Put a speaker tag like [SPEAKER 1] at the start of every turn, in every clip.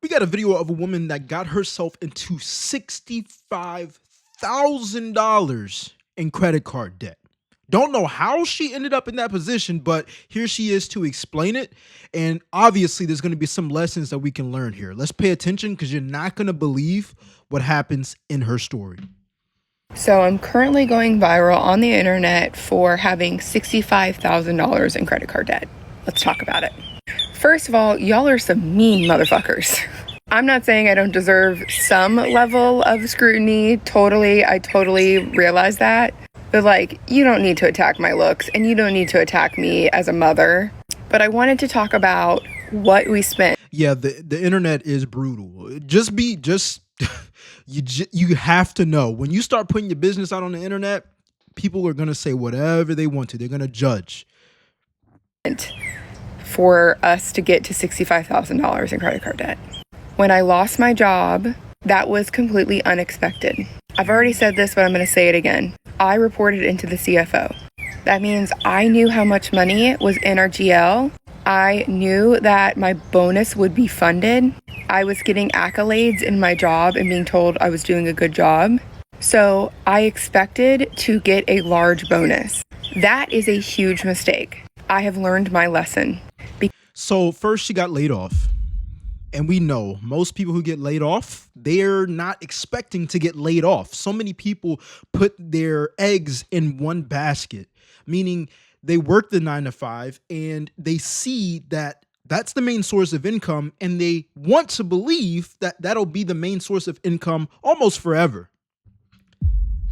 [SPEAKER 1] We got a video of a woman that got herself into $65,000 in credit card debt. Don't know how she ended up in that position, but here she is to explain it. And obviously, there's going to be some lessons that we can learn here. Let's pay attention because you're not going to believe what happens in her story.
[SPEAKER 2] So I'm currently going viral on the internet for having $65,000 in credit card debt. Let's talk about it. First of all, y'all are some mean motherfuckers. I'm not saying I don't deserve some level of scrutiny. I totally realize that. But you don't need to attack my looks and you don't need to attack me as a mother. But I wanted to talk about what we spent.
[SPEAKER 1] Yeah, the internet is brutal. You have to know when you start putting your business out on the internet, people are going to say whatever they want to. They're going to judge.
[SPEAKER 2] For us to get to $65,000 in credit card debt. When I lost my job, that was completely unexpected. I've already said this, but I'm going to say it again. I reported into the CFO. That means I knew how much money was in our GL. I knew that my bonus would be funded. I was getting accolades in my job and being told I was doing a good job. So I expected to get a large bonus. That is a huge mistake. I have learned my lesson.
[SPEAKER 1] So first she got laid off. And we know most people who get laid off, they're not expecting to get laid off. So many people put their eggs in one basket, meaning they work the 9 to 5 and they see that that's the main source of income. And they want to believe that that'll be the main source of income almost forever.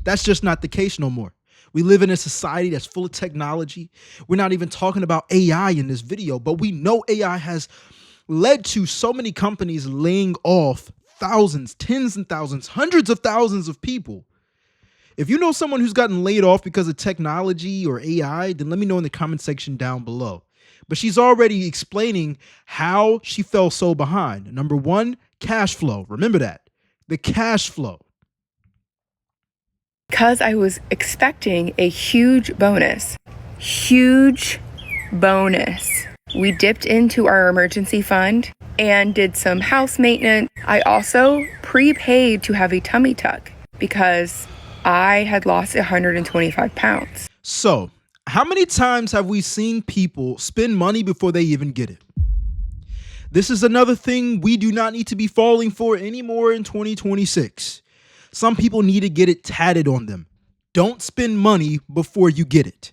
[SPEAKER 1] That's just not the case no more. We live in a society that's full of technology. We're not even talking about AI in this video, but we know AI has led to so many companies laying off thousands, tens and thousands, hundreds of thousands of people. If you know someone who's gotten laid off because of technology or AI, then let me know in the comment section down below. But she's already explaining how she fell so behind. Number one, cash flow. Remember that. The cash flow.
[SPEAKER 2] Because I was expecting a huge bonus. Huge bonus. We dipped into our emergency fund and did some house maintenance. I also prepaid to have a tummy tuck because I had lost 125 pounds.
[SPEAKER 1] So, how many times have we seen people spend money before they even get it? This is another thing we do not need to be falling for anymore in 2026. Some people need to get it tatted on them. Don't spend money before you get it.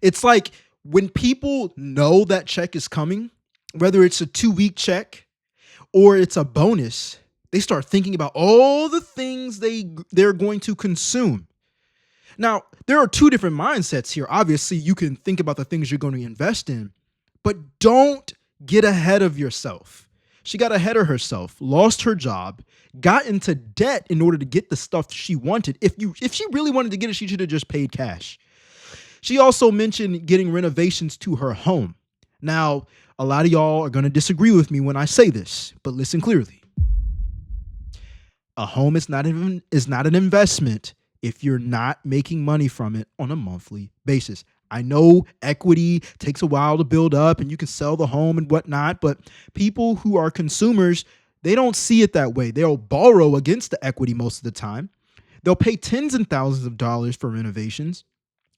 [SPEAKER 1] It's like when people know that check is coming, whether it's a 2-week check or it's a bonus, they start thinking about all the things they're going to consume. Now, there are two different mindsets here. Obviously, you can think about the things you're going to invest in, but don't get ahead of yourself. She got ahead of herself, lost her job, got into debt in order to get the stuff she wanted. If she really wanted to get it, she should have just paid cash. She also mentioned getting renovations to her home. Now, a lot of y'all are going to disagree with me when I say this, but listen clearly. A home is not an investment if you're not making money from it on a monthly basis. I know equity takes a while to build up and you can sell the home and whatnot, but people who are consumers, they don't see it that way. They'll borrow against the equity most of the time. They'll pay tens and thousands of dollars for renovations.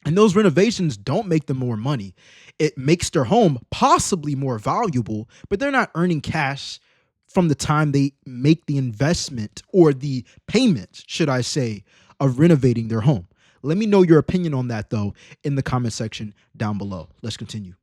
[SPEAKER 1] And those renovations don't make them more money. It makes their home possibly more valuable, but they're not earning cash from the time they make the investment or the payment, should I say, of renovating their home. Let me know your opinion on that, though, in the comment section down below. Let's continue.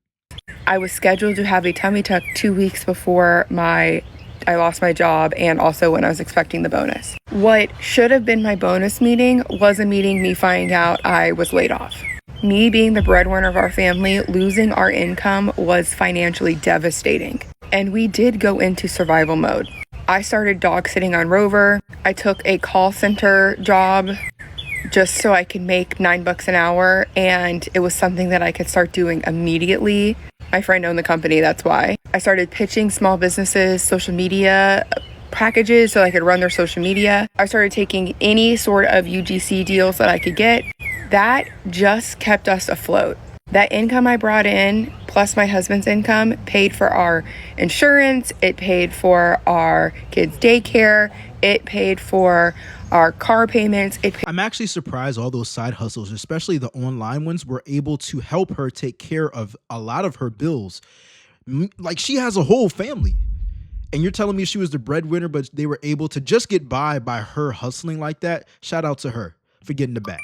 [SPEAKER 2] I was scheduled to have a tummy tuck 2 weeks before I lost my job and also when I was expecting the bonus. What should have been my bonus meeting was a meeting me finding out I was laid off. Me being the breadwinner of our family, losing our income was financially devastating. And we did go into survival mode. I started dog sitting on Rover. I took a call center job just so I could make $9 an hour. And it was something that I could start doing immediately. My friend owned the company, that's why. I started pitching small businesses, social media packages so I could run their social media. I started taking any sort of UGC deals that I could get. That just kept us afloat. That income I brought in plus my husband's income paid for our insurance, it paid for our kids' daycare, it paid for our car payments.
[SPEAKER 1] I'm actually surprised all those side hustles, especially the online ones, were able to help her take care of a lot of her bills. Like, she has a whole family. And you're telling me she was the breadwinner, but they were able to just get by her hustling like that? Shout out to her for getting the bag.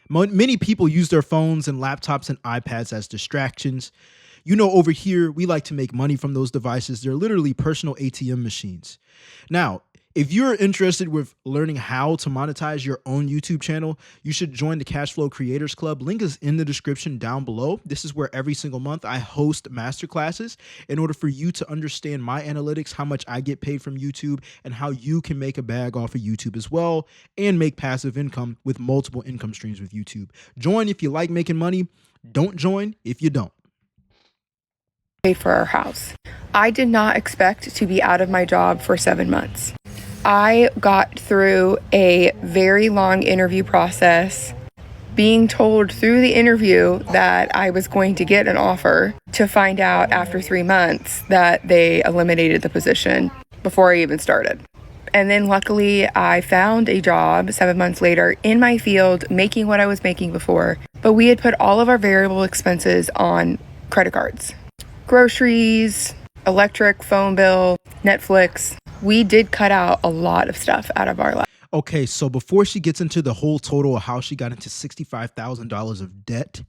[SPEAKER 1] Many people use their phones and laptops and iPads as distractions. You know, over here, we like to make money from those devices. They're literally personal ATM machines. Now, if you're interested with learning how to monetize your own YouTube channel, you should join the Cashflow Creators Club. Link is in the description down below. This is where every single month I host masterclasses in order for you to understand my analytics, how much I get paid from YouTube, and how you can make a bag off of YouTube as well and make passive income with multiple income streams with YouTube. Join if you like making money. Don't join if you don't.
[SPEAKER 2] Pay for our house. I did not expect to be out of my job for 7 months. I got through a very long interview process, being told through the interview that I was going to get an offer, to find out after 3 months that they eliminated the position before I even started. And then luckily I found a job 7 months later in my field, making what I was making before, but we had put all of our variable expenses on credit cards. Groceries, electric, phone bill, Netflix. We did cut out a lot of stuff out of our life.
[SPEAKER 1] Okay, so before she gets into the whole total of how she got into $65,000 of debt,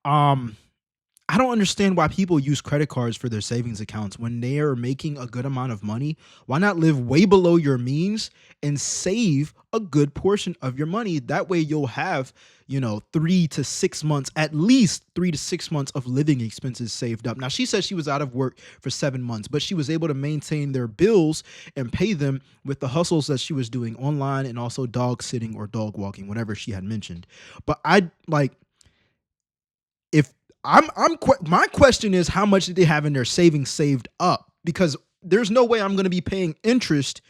[SPEAKER 1] I don't understand why people use credit cards for their savings accounts when they are making a good amount of money. Why not live way below your means and save a good portion of your money? That way you'll have, 3 to 6 months, at least 3 to 6 months of living expenses saved up. Now, she said she was out of work for 7 months, but she was able to maintain their bills and pay them with the hustles that she was doing online and also dog sitting or dog walking, whatever she had mentioned. But my question is, how much did they have in their savings saved up? Because there's no way I'm going to be paying interest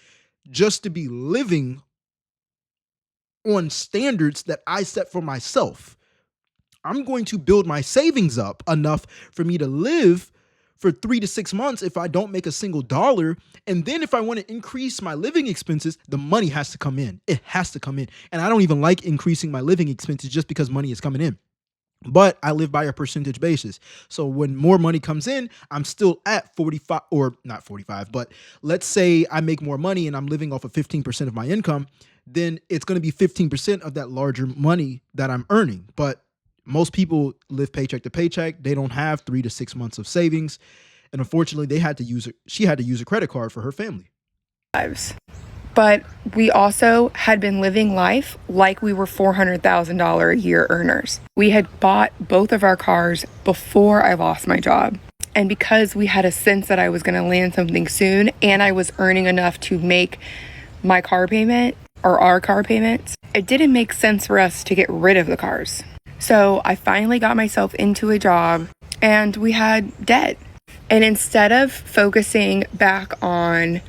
[SPEAKER 1] just to be living on standards that I set for myself. I'm going to build my savings up enough for me to live for 3 to 6 months if I don't make a single dollar. And then if I want to increase my living expenses, the money has to come in. It has to come in. And I don't even like increasing my living expenses just because money is coming in. But I live by a percentage basis. So when more money comes in, I'm still at 45, or not 45, but let's say I make more money and I'm living off of 15% of my income, then it's going to be 15% of that larger money that I'm earning. But most people live paycheck to paycheck. They don't have 3 to 6 months of savings. And unfortunately, she had to use a credit card for her family.
[SPEAKER 2] Lives. But we also had been living life like we were $400,000 a year earners. We had bought both of our cars before I lost my job. And because we had a sense that I was going to land something soon and I was earning enough to make my car payment or our car payments, it didn't make sense for us to get rid of the cars. So I finally got myself into a job and we had debt. And instead of focusing back on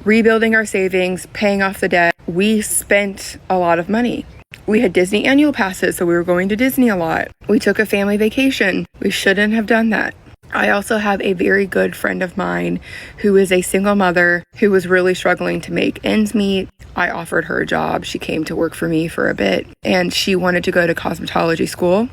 [SPEAKER 2] rebuilding our savings, paying off the debt, we spent a lot of money. We had Disney annual passes, so we were going to Disney a lot. We took a family vacation. We shouldn't have done that. I also have a very good friend of mine who is a single mother who was really struggling to make ends meet. I offered her a job. She came to work for me for a bit, and she wanted to go to cosmetology school.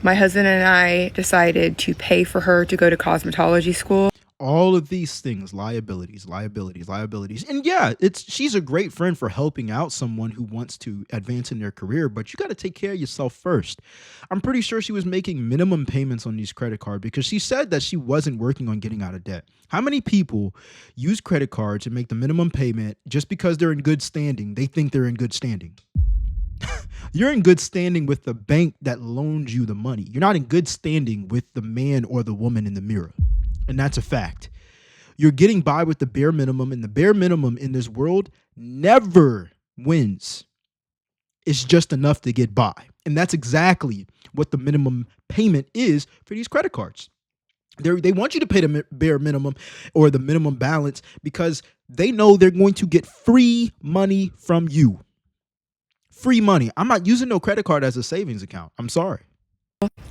[SPEAKER 2] My husband and I decided to pay for her to go to cosmetology school.
[SPEAKER 1] All of these things, liabilities. And yeah, she's a great friend for helping out someone who wants to advance in their career, but you got to take care of yourself first. I'm pretty sure she was making minimum payments on these credit cards because she said that she wasn't working on getting out of debt. How many people use credit cards and make the minimum payment just because they're in good standing? They think they're in good standing. You're in good standing with the bank that loaned you the money. You're not in good standing with the man or the woman in the mirror. And that's a fact. You're getting by with the bare minimum, and the bare minimum in this world never wins. It's just enough to get by. And that's exactly what the minimum payment is for these credit cards. They want you to pay the bare minimum or the minimum balance because they know they're going to get free money from you. Free money. I'm not using no credit card as a savings account. I'm sorry.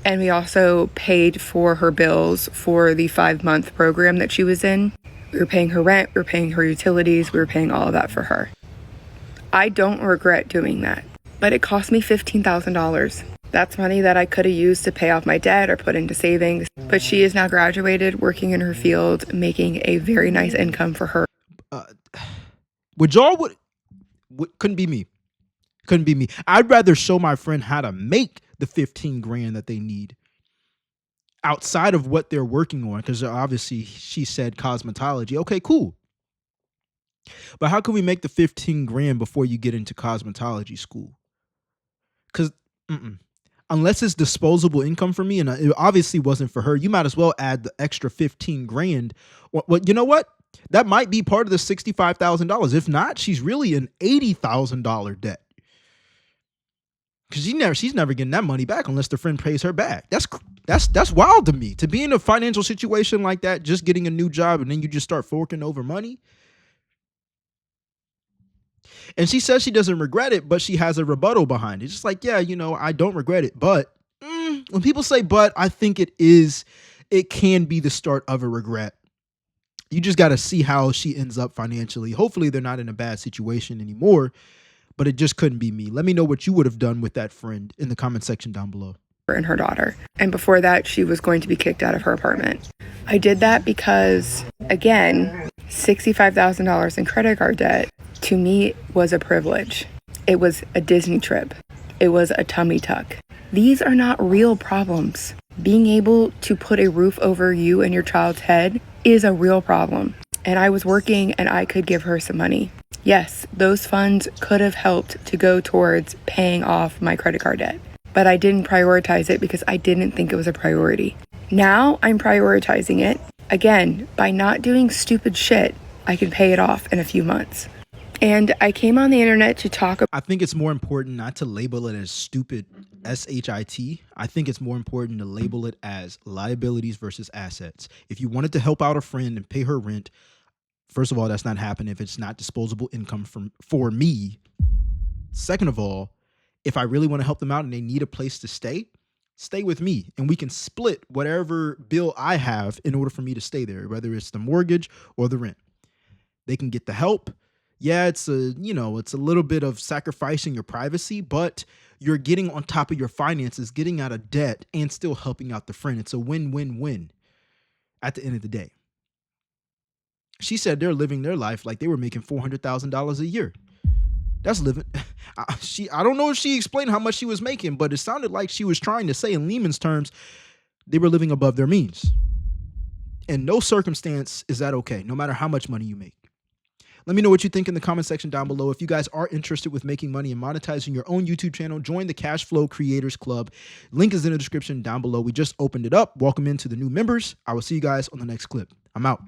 [SPEAKER 2] And we also paid for her bills for the 5-month program that she was in. We were paying her rent, we were paying her utilities, we were paying all of that for her. I don't regret doing that, but it cost me $15,000. That's money that I could have used to pay off my debt or put into savings. But she is now graduated, working in her field, making a very nice income for her.
[SPEAKER 1] Couldn't be me. Couldn't be me. I'd rather show my friend how to make the 15 grand that they need outside of what they're working on. Because obviously she said cosmetology. Okay, cool. But how can we make the 15 grand before you get into cosmetology school? Because unless it's disposable income for me, and it obviously wasn't for her, you might as well add the extra 15 grand. Well, you know what? That might be part of the $65,000. If not, she's really in $80,000 debt. Because she's never getting that money back unless the friend pays her back. That's wild to me. To be in a financial situation like that, just getting a new job and then you just start forking over money. And she says she doesn't regret it, but she has a rebuttal behind it. It's just like, yeah, I don't regret it. But when people say but, I think it can be the start of a regret. You just got to see how she ends up financially. Hopefully they're not in a bad situation anymore, but it just couldn't be me. Let me know what you would have done with that friend in the comment section down below.
[SPEAKER 2] And her daughter. And before that, she was going to be kicked out of her apartment. I did that because, again, $65,000 in credit card debt to me was a privilege. It was a Disney trip. It was a tummy tuck. These are not real problems. Being able to put a roof over you and your child's head is a real problem. And I was working and I could give her some money. Yes, those funds could have helped to go towards paying off my credit card debt, but I didn't prioritize it because I didn't think it was a priority. Now I'm prioritizing it. Again, by not doing stupid shit, I can pay it off in a few months. And I came on the internet to talk about...
[SPEAKER 1] I think it's more important not to label it as stupid, S-H-I-T. I think it's more important to label it as liabilities versus assets. If you wanted to help out a friend and pay her rent, first of all, that's not happening if it's not disposable income for me. Second of all, if I really want to help them out and they need a place to stay with me and we can split whatever bill I have in order for me to stay there, whether it's the mortgage or the rent. They can get the help. Yeah, it's a little bit of sacrificing your privacy, but you're getting on top of your finances, getting out of debt and still helping out the friend. It's a win-win-win at the end of the day. She said they're living their life like they were making $400,000 a year. That's living. I don't know if she explained how much she was making, but it sounded like she was trying to say in layman's terms, they were living above their means. In no circumstance is that okay, no matter how much money you make. Let me know what you think in the comment section down below. If you guys are interested with making money and monetizing your own YouTube channel, join the Cash Flow Creators Club. Link is in the description down below. We just opened it up. Welcome into the new members. I will see you guys on the next clip. I'm out.